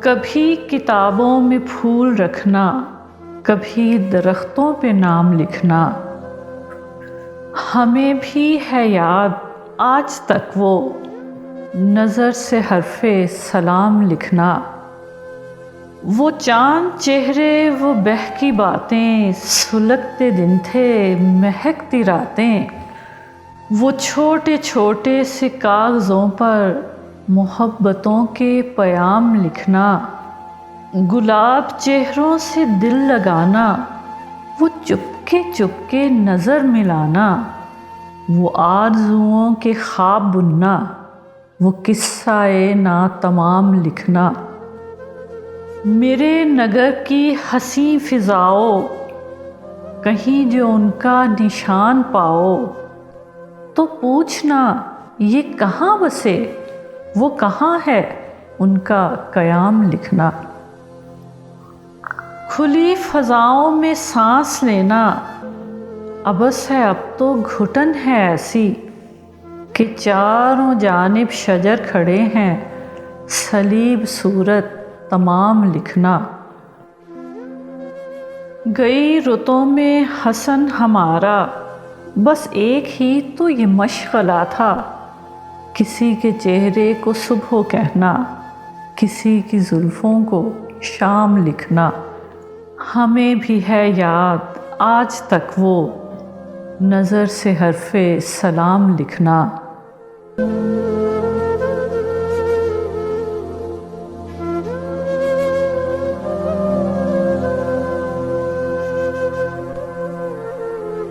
کبھی کتابوں میں پھول رکھنا، کبھی درختوں پہ نام لکھنا، ہمیں بھی ہے یاد آج تک وہ نظر سے حرف سلام لکھنا۔ وہ چاند چہرے، وہ بہکی باتیں، سلگتے دن تھے مہکتی راتیں، وہ چھوٹے چھوٹے سے کاغذوں پر محبتوں کے پیام لکھنا، گلاب چہروں سے دل لگانا، وہ چپکے نظر ملانا، وہ آرزوؤں کے خواب بننا، وہ قصہ ناتمام لکھنا۔ میرے نگر کی حسین فضاؤں، کہیں جو ان کا نشان پاؤ، تو پوچھنا یہ کہاں بسے، وہ کہاں ہے ان کا قیام لکھنا۔ کھلی فضاؤں میں سانس لینا عبث ہے، اب تو گھٹن ہے ایسی کہ چاروں جانب شجر کھڑے ہیں، صلیب صورت تمام لکھنا۔ گئی رتوں میں حسن ہمارا، بس ایک ہی تو یہ مشغلہ تھا، کسی کے چہرے کو صبح کہنا، کسی کی زلفوں کو شام لکھنا۔ ہمیں بھی ہے یاد آج تک وہ نظر سے حرف سلام لکھنا۔